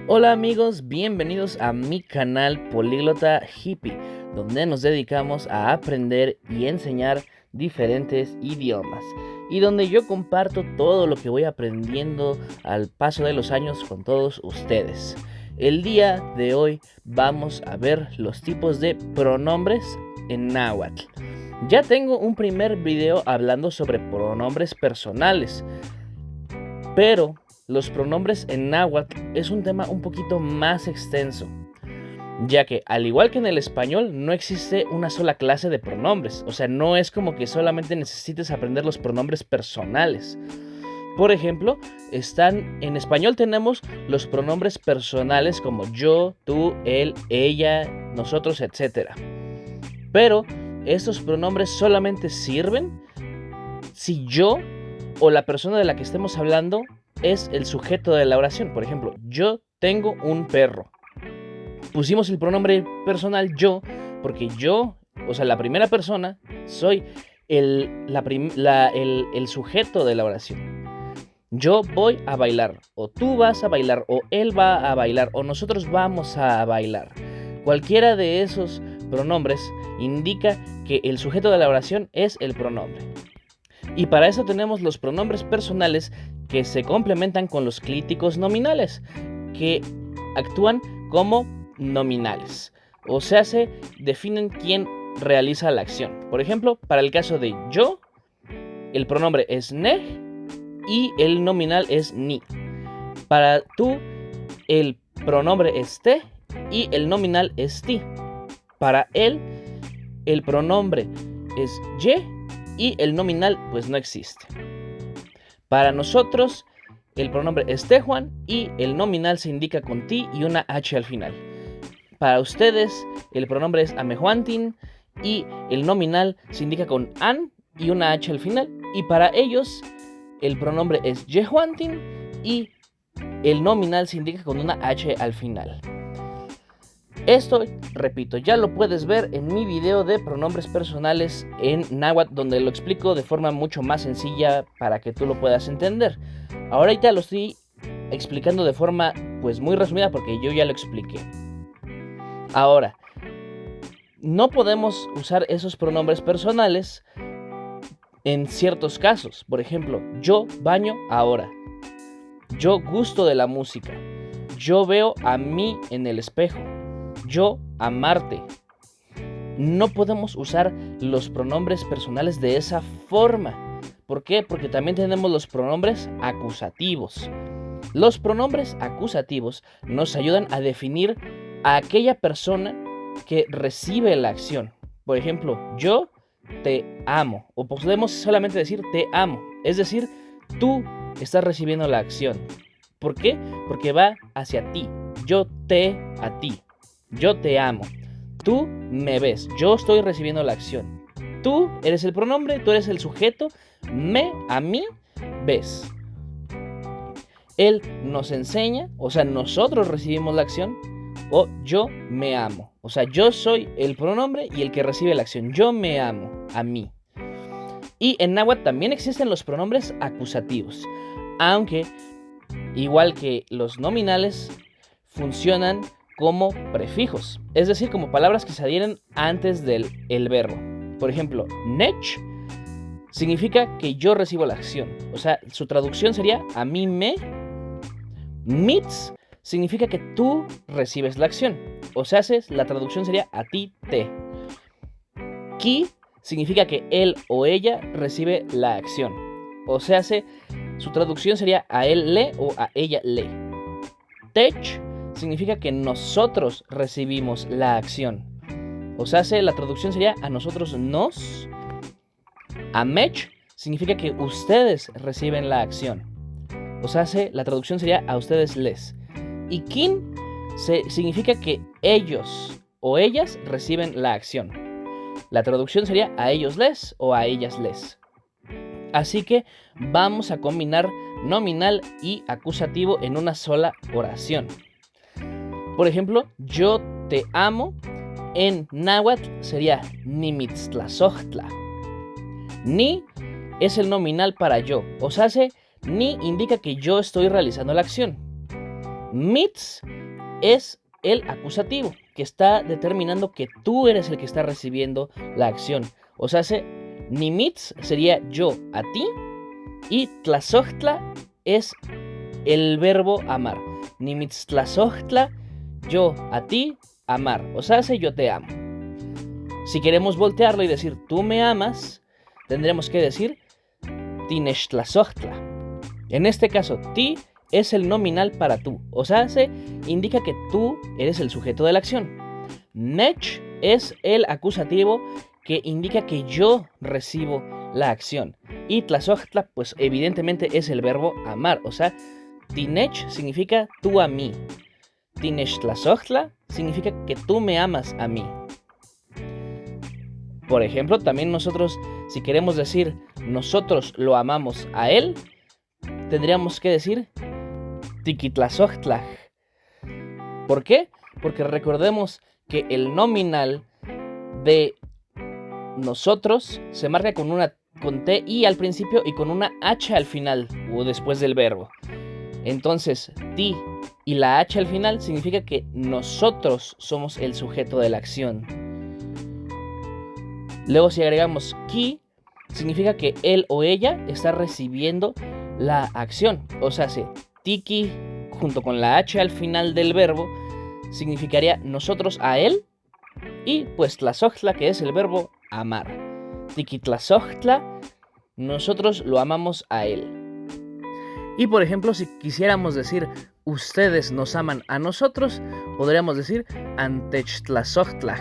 Hola amigos, bienvenidos a mi canal Políglota Hippie, donde nos dedicamos a aprender y enseñar diferentes idiomas y donde yo comparto todo lo que voy aprendiendo al paso de los años con todos ustedes. El día de hoy vamos a ver los tipos de pronombres en náhuatl. Ya tengo un primer video hablando sobre pronombres personales, pero los pronombres en náhuatl es un tema un poquito más extenso, ya que al igual que en el español no existe una sola clase de pronombres. O sea, no es como que solamente necesites aprender los pronombres personales. Por ejemplo, en español tenemos los pronombres personales como yo, tú, él, ella, nosotros, etc. Pero estos pronombres solamente sirven si yo o la persona de la que estemos hablando es el sujeto de la oración. Por ejemplo, yo tengo un perro. Pusimos el pronombre personal yo porque yo, o sea, la primera persona, soy el sujeto de la oración. Yo voy a bailar, o tú vas a bailar, o él va a bailar, o nosotros vamos a bailar. Cualquiera de esos pronombres indica que el sujeto de la oración es el pronombre. Y para eso tenemos los pronombres personales que se complementan con los clíticos nominales, que actúan como nominales. O sea, se definen quién realiza la acción. Por ejemplo, para el caso de yo, el pronombre es ne y el nominal es ni. Para tú, el pronombre es te y el nominal es ti. Para él, el pronombre es ye y el nominal pues no existe. Para nosotros, el pronombre es tejuan y el nominal se indica con ti y una h al final. Para ustedes, el pronombre es amejuantin y el nominal se indica con an y una h al final. Y para ellos, el pronombre es yehuantin y el nominal se indica con una h al final. Esto, repito, ya lo puedes ver en mi video de pronombres personales en náhuatl, donde lo explico de forma mucho más sencilla para que tú lo puedas entender. Ahorita lo estoy explicando de forma pues muy resumida porque yo ya lo expliqué. Ahora, no podemos usar esos pronombres personales en ciertos casos. Por ejemplo, yo baño ahora. Yo gusto de la música. Yo veo a mí en el espejo. Yo amarte. No podemos usar los pronombres personales de esa forma. ¿Por qué? Porque también tenemos los pronombres acusativos. Los pronombres acusativos nos ayudan a definir a aquella persona que recibe la acción. Por ejemplo, yo te amo. O podemos solamente decir te amo. Es decir, tú estás recibiendo la acción. ¿Por qué? Porque va hacia ti. Yo te a ti. Yo te amo. Tú me ves. Yo estoy recibiendo la acción. Tú eres el pronombre, tú eres el sujeto. Me, a mí, ves. Él nos enseña, o sea, nosotros recibimos la acción. O yo me amo. O sea, yo soy el pronombre y el que recibe la acción. Yo me amo, a mí. Y en náhuatl también existen los pronombres acusativos. Aunque, igual que los nominales, funcionan como prefijos, es decir, como palabras que se adhieren antes del verbo. Por ejemplo, nech significa que yo recibo la acción, o sea, su traducción sería a mí me. Mitz significa que tú recibes la acción, o sea, la traducción sería a ti te. Ki significa que él o ella recibe la acción, o sea, su traducción sería a él le o a ella le. Tech significa que nosotros recibimos la acción. O sea, la traducción sería a nosotros nos. Amech significa que ustedes reciben la acción. O sea, la traducción sería a ustedes les. Y kin significa que ellos o ellas reciben la acción. La traducción sería a ellos les o a ellas les. Así que vamos a combinar nominal y acusativo en una sola oración. Por ejemplo, yo te amo en náhuatl sería nimitztlazohtla. Ni es el nominal para yo, o sea, ni indica que yo estoy realizando la acción. Mitz es el acusativo, que está determinando que tú eres el que está recibiendo la acción. O sea, nimitz sería yo a ti, y tlazohtla es el verbo amar. Nimitz tlazohtla, yo a ti, amar. O sea, yo te amo. Si queremos voltearlo y decir tú me amas, tendremos que decir tinesh tlazohtla. En este caso, ti es el nominal para tú. O sea, indica que tú eres el sujeto de la acción. Nech es el acusativo que indica que yo recibo la acción. Y tlazohtla, pues evidentemente es el verbo amar. O sea, tinech significa tú a mí. Tinech tlazohtla significa que tú me amas a mí. Por ejemplo, también nosotros, si queremos decir nosotros lo amamos a él, tendríamos que decir tiquitlazohtla. ¿Por qué? Porque recordemos que el nominal de nosotros se marca con TI al principio y con una H al final o después del verbo. Entonces, ti y la H al final significa que nosotros somos el sujeto de la acción. Luego, si agregamos ki, significa que él o ella está recibiendo la acción. O sea, tiki junto con la H al final del verbo significaría nosotros a él, y pues tlazohtla, que es el verbo amar. Tiki tlazohtla, nosotros lo amamos a él. Y por ejemplo, si quisiéramos decir ustedes nos aman a nosotros, podríamos decir antech tlazohtla.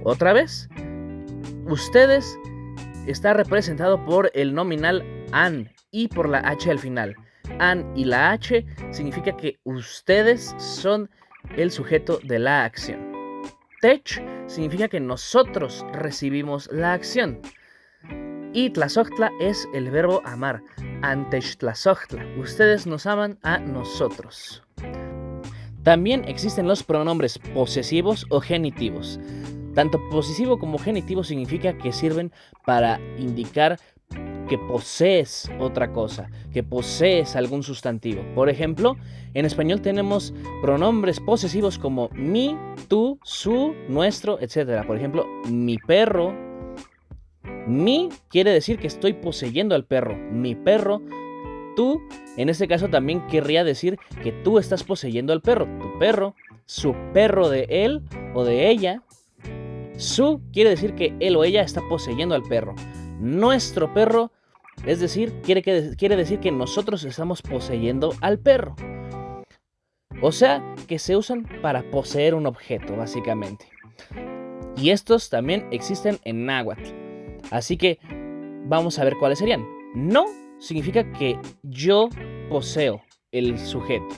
Otra vez, ustedes está representado por el nominal an y por la H al final. An y la H significa que ustedes son el sujeto de la acción. Tech significa que nosotros recibimos la acción. Y tlazohtla es el verbo amar. Antech tlazohtla, ustedes nos aman a nosotros. También existen los pronombres posesivos o genitivos. Tanto posesivo como genitivo significa que sirven para indicar que posees otra cosa, que posees algún sustantivo. Por ejemplo, en español tenemos pronombres posesivos como mi, tú, su, nuestro, etc. Por ejemplo, mi perro. Mi quiere decir que estoy poseyendo al perro. Mi perro. Tú, en este caso también querría decir que tú estás poseyendo al perro. Tu perro. Su perro de él o de ella. Su quiere decir que él o ella está poseyendo al perro. Nuestro perro, es decir, quiere decir que nosotros estamos poseyendo al perro. O sea, que se usan para poseer un objeto, básicamente. Y estos también existen en náhuatl. Así que vamos a ver cuáles serían. No significa que yo poseo el sujeto.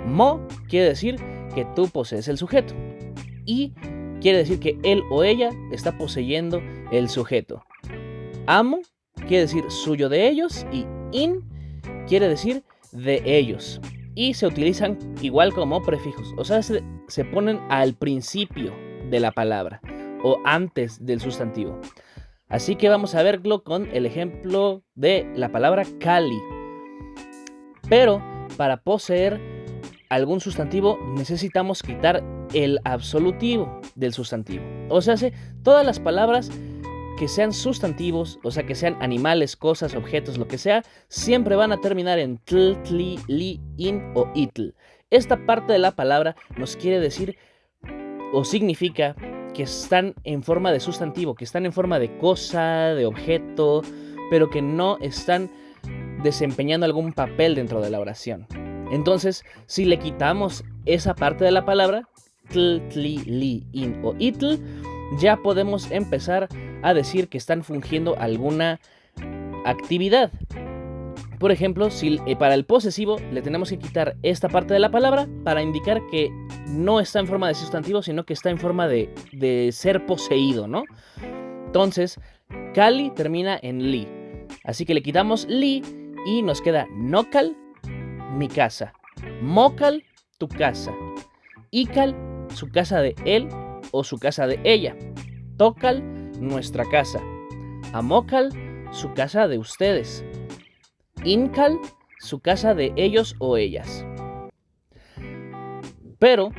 Mo quiere decir que tú posees el sujeto. Y quiere decir que él o ella está poseyendo el sujeto. Amo quiere decir suyo de ellos, y in quiere decir de ellos. Y se utilizan igual como prefijos. O sea, se ponen al principio de la palabra o antes del sustantivo. Así que vamos a verlo con el ejemplo de la palabra Cali. Pero para poseer algún sustantivo necesitamos quitar el absolutivo del sustantivo. O sea, todas las palabras que sean sustantivos, o sea, que sean animales, cosas, objetos, lo que sea, siempre van a terminar en tl, tli, li, in o itl. Esta parte de la palabra nos quiere decir o significa que están en forma de sustantivo, que están en forma de cosa, de objeto, pero que no están desempeñando algún papel dentro de la oración. Entonces, si le quitamos esa parte de la palabra, tl, tli, li, in o itl, ya podemos empezar a decir que están fungiendo alguna actividad. Por ejemplo, si para el posesivo le tenemos que quitar esta parte de la palabra para indicar que no está en forma de sustantivo, sino que está en forma de ser poseído, ¿no? Entonces, Cali termina en li. Así que le quitamos li y nos queda Nocal, mi casa. Mocal, tu casa. Ical, su casa de él o su casa de ella. Tocal, nuestra casa. Amocal, su casa de ustedes. Incal, su casa de ellos o ellas. Pero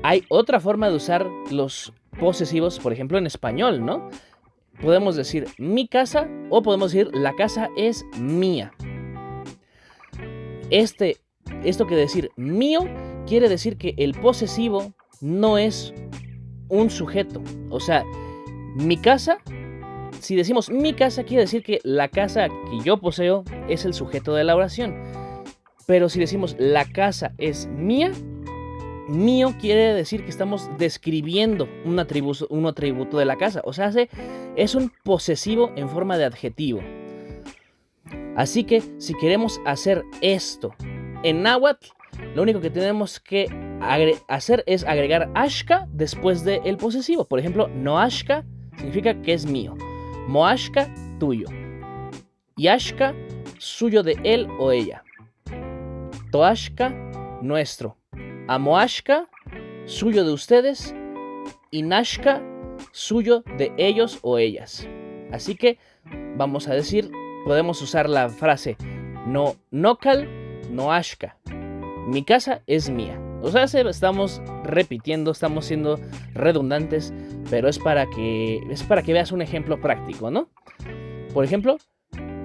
hay otra forma de usar los posesivos, por ejemplo, en español, ¿no? Podemos decir mi casa o podemos decir la casa es mía. Esto que decir mío quiere decir que el posesivo no es un sujeto. O sea, mi casa, si decimos mi casa, quiere decir que la casa que yo poseo es el sujeto de la oración. Pero si decimos la casa es mía, mío quiere decir que estamos describiendo un atributo de la casa. O sea, es un posesivo en forma de adjetivo. Así que si queremos hacer esto en náhuatl, lo único que tenemos que hacer es agregar ashka después del posesivo. Por ejemplo, noashka significa que es mío. Moashka, tuyo. Yashka, suyo de él o ella. Toashka, nuestro. Amoashka, suyo de ustedes. Y Nashka, suyo de ellos o ellas. Así que vamos a decir, podemos usar la frase no nokal, noashka. Mi casa es mía. O sea, estamos repitiendo, estamos siendo redundantes, pero es para que veas un ejemplo práctico, ¿no? Por ejemplo,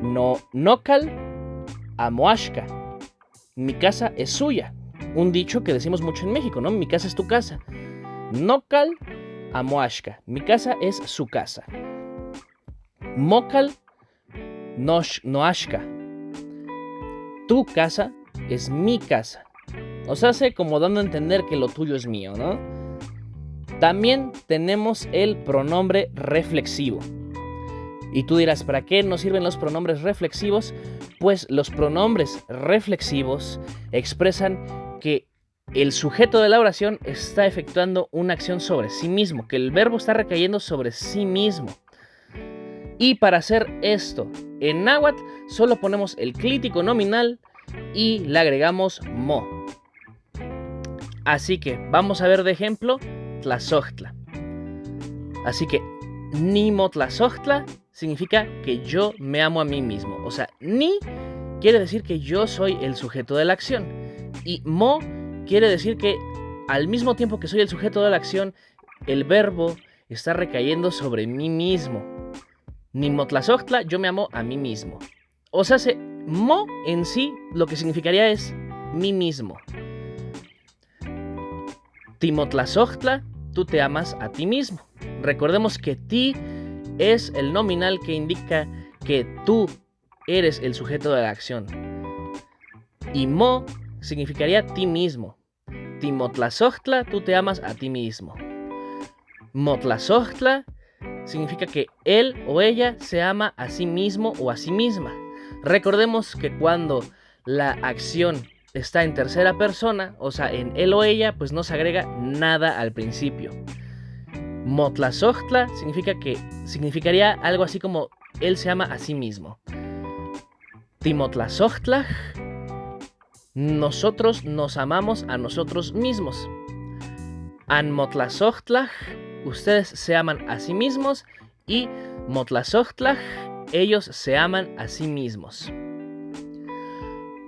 no nokal, amoashka. Mi casa es suya. Un dicho que decimos mucho en México, ¿no? Mi casa es tu casa. Nokal, amoashka. Mi casa es su casa. Mokal, noashka. Tu casa es mi casa. O sea, hace como dando a entender que lo tuyo es mío, ¿no? También tenemos el pronombre reflexivo. Y tú dirás, ¿para qué nos sirven los pronombres reflexivos? Pues los pronombres reflexivos expresan que el sujeto de la oración está efectuando una acción sobre sí mismo, que el verbo está recayendo sobre sí mismo. Y para hacer esto en náhuatl solo ponemos el clítico nominal y le agregamos mo. Así que vamos a ver de ejemplo tlazohtla. Así que nimo tlazohtla significa que yo me amo a mí mismo. O sea, ni quiere decir que yo soy el sujeto de la acción. Y mo quiere decir que al mismo tiempo que soy el sujeto de la acción, el verbo está recayendo sobre mí mismo. Nimo tlazohtla, yo me amo a mí mismo. O sea, mo en sí lo que significaría es mí mismo. Timotlazohtla, tú te amas a ti mismo. Recordemos que ti es el nominal que indica que tú eres el sujeto de la acción. Y mo significaría ti mismo. Timotlazohtla, tú te amas a ti mismo. Motlazohtla significa que él o ella se ama a sí mismo o a sí misma. Recordemos que cuando la acción está en tercera persona, o sea, en él o ella, pues no se agrega nada al principio. Motlazohtla significaría algo así como él se ama a sí mismo. Timotlazohtla, nosotros nos amamos a nosotros mismos. Anmotlazohtla, ustedes se aman a sí mismos. Y motlazohtla, ellos se aman a sí mismos.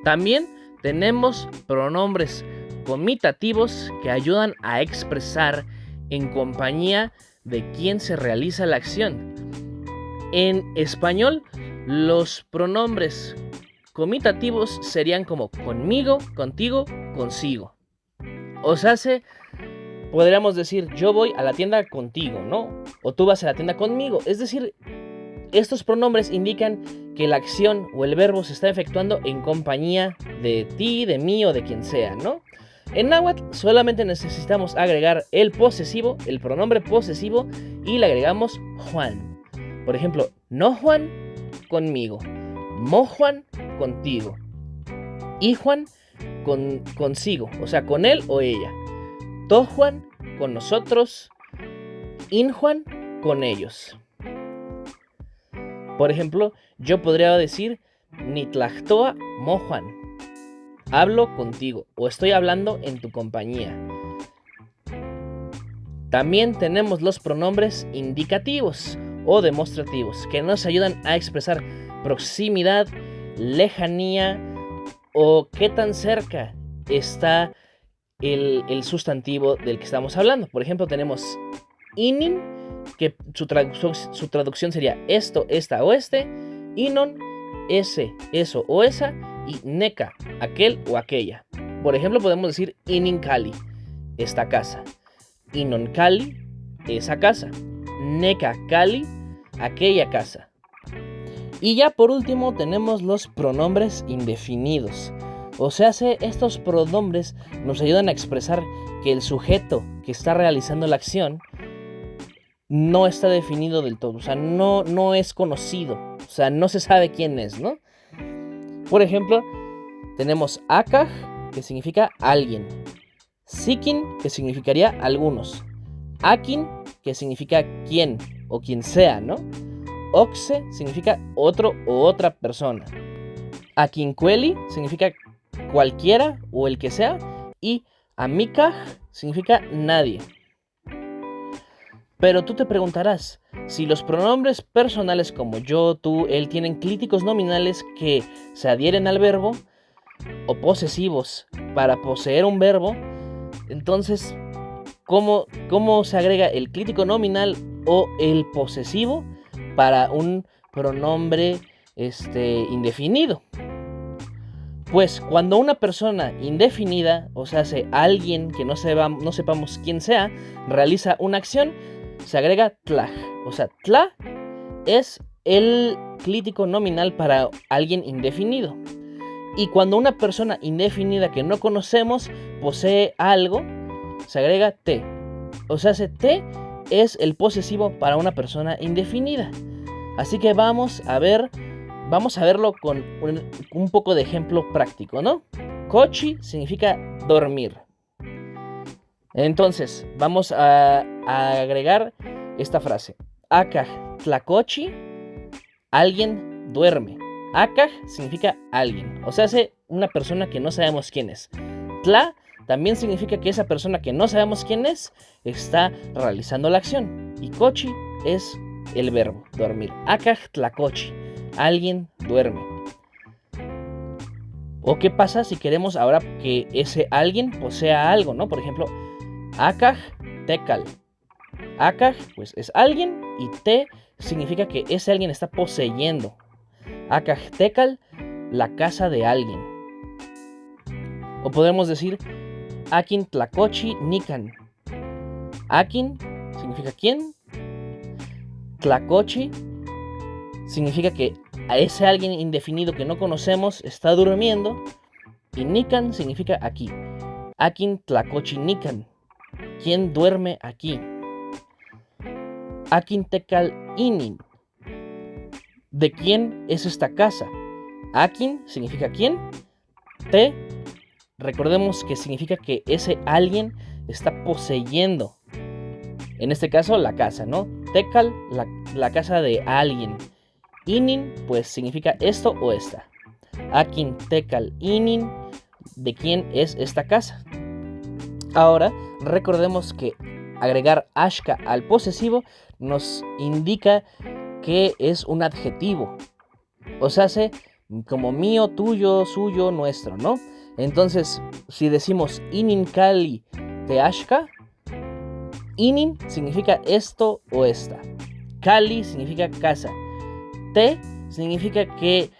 También tenemos pronombres comitativos que ayudan a expresar en compañía de quien se realiza la acción. En español, los pronombres comitativos serían como conmigo, contigo, consigo. O sea, podríamos decir yo voy a la tienda contigo, ¿no? O tú vas a la tienda conmigo. Es decir, estos pronombres indican que la acción o el verbo se está efectuando en compañía de ti, de mí o de quien sea, ¿no? En náhuatl solamente necesitamos agregar el posesivo, el pronombre posesivo, y le agregamos Juan. Por ejemplo, no Juan, conmigo. Mo Juan, contigo. Y Juan, consigo, o sea, con él o ella. To Juan, con nosotros. In Juan, con ellos. Por ejemplo, yo podría decir Nitlachtoa mo Juan. Hablo contigo o estoy hablando en tu compañía. También tenemos los pronombres indicativos o demostrativos que nos ayudan a expresar proximidad, lejanía o qué tan cerca está el sustantivo del que estamos hablando. Por ejemplo, tenemos inin, que su traducción sería esto, esta o este. Inon, ese, eso o esa. Y neka, aquel o aquella. Por ejemplo, podemos decir inin kali, esta casa. Inon kali, esa casa. Neka kali, aquella casa. Y ya por último tenemos los pronombres indefinidos. O sea, estos pronombres nos ayudan a expresar que el sujeto que está realizando la acción no está definido del todo. O sea, no es conocido. O sea, no se sabe quién es, ¿no? Por ejemplo, tenemos akaj, que significa alguien. Sikin, que significaría algunos. Akin, que significa quién o quien sea, ¿no? Oxe significa otro o otra persona. Akinkueli significa cualquiera o el que sea. Y amikaj significa nadie. Pero tú te preguntarás, si los pronombres personales como yo, tú, él tienen clíticos nominales que se adhieren al verbo, o posesivos para poseer un verbo, entonces, ¿cómo se agrega el clítico nominal o el posesivo para un pronombre indefinido? Pues cuando una persona indefinida, o sea, alguien que no sepamos quién sea, realiza una acción, se agrega tlaj. O sea, tla es el clítico nominal para alguien indefinido. Y cuando una persona indefinida que no conocemos posee algo, se agrega te. O sea, te es el posesivo para una persona indefinida. Así que vamos a verlo con un poco de ejemplo práctico, ¿no? Kochi significa dormir. Entonces, vamos a agregar esta frase. Akaj tlakochi, alguien duerme. Akaj significa alguien, o sea, una persona que no sabemos quién es. Tla también significa que esa persona que no sabemos quién es está realizando la acción. Y kochi es el verbo, dormir. Akaj tlakochi, alguien duerme. ¿O qué pasa si queremos ahora que ese alguien posea algo, ¿no? Por ejemplo, akaj tekal. Akaj, pues es alguien, y te significa que ese alguien está poseyendo. Akaj tekal, la casa de alguien. O podemos decir akin tlakochi nikan. Akin significa quién. Tlakochi significa que a ese alguien indefinido que no conocemos está durmiendo. Y nikan significa aquí. Akin tlakochi nikan, ¿quién duerme aquí? Akin tekal inin, ¿de quién es esta casa? Akin significa quién. Te, recordemos que significa que ese alguien está poseyendo, en este caso la casa, ¿no? Tekal, la casa de alguien. Inin, pues significa esto o esta. Akin tekal inin, ¿de quién es esta casa? Ahora, recordemos que agregar ashka al posesivo nos indica que es un adjetivo. O sea, como mío, tuyo, suyo, nuestro, ¿no? Entonces, si decimos inin kali te ashka, inin significa esto o esta. Kali significa casa. Te significa que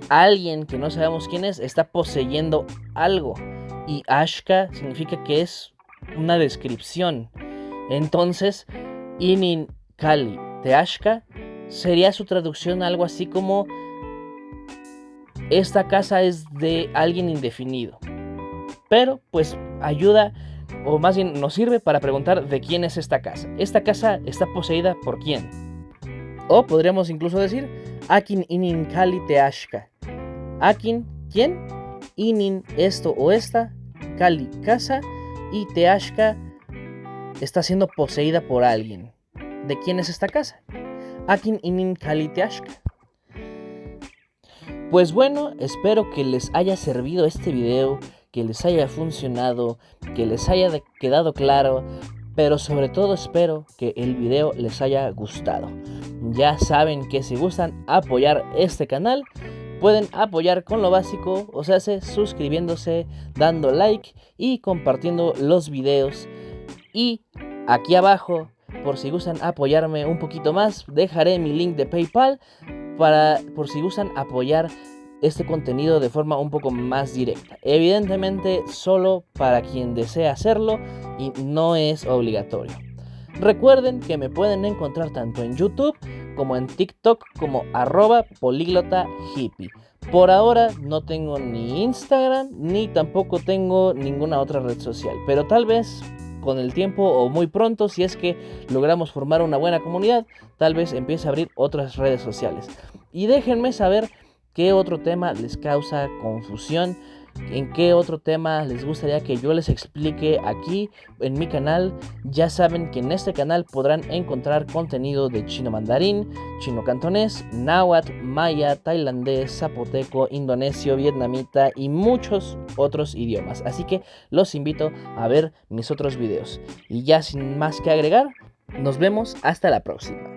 alguien que no sabemos quién es está poseyendo algo. Y ashka significa que es una descripción. Entonces, inin kali te ashka sería su traducción algo así como: esta casa es de alguien indefinido. Pero pues ayuda, o más bien nos sirve para preguntar de quién es esta casa. ¿Esta casa está poseída por quién? O podríamos incluso decir akin inin kali te ashka. Akin, ¿quién? Inin, esto o esta. Kali, casa. Y te ashka, está siendo poseída por alguien. ¿De quién es esta casa? Akin inin kali te ashka. Pues bueno, espero que les haya servido este video, que les haya funcionado, que les haya quedado claro, pero sobre todo espero que el video les haya gustado. Ya saben que si gustan apoyar este canal, pueden apoyar con lo básico, o sea, suscribiéndose, dando like y compartiendo los videos. Y aquí abajo, por si gustan apoyarme un poquito más, dejaré mi link de PayPal por si gustan apoyar este contenido de forma un poco más directa. Evidentemente solo para quien desea hacerlo y no es obligatorio. Recuerden que me pueden encontrar tanto en YouTube como en TikTok como @políglota-hippie. Por ahora no tengo ni Instagram ni tampoco tengo ninguna otra red social, pero tal vez con el tiempo o muy pronto, si es que logramos formar una buena comunidad, tal vez empiece a abrir otras redes sociales. Y déjenme saber qué otro tema les causa confusión, en qué otro tema les gustaría que yo les explique aquí en mi canal. Ya saben que en este canal podrán encontrar contenido de chino mandarín, chino cantonés, náhuatl, maya, tailandés, zapoteco, indonesio, vietnamita y muchos otros idiomas. Así que los invito a ver mis otros videos. Y ya sin más que agregar, nos vemos hasta la próxima.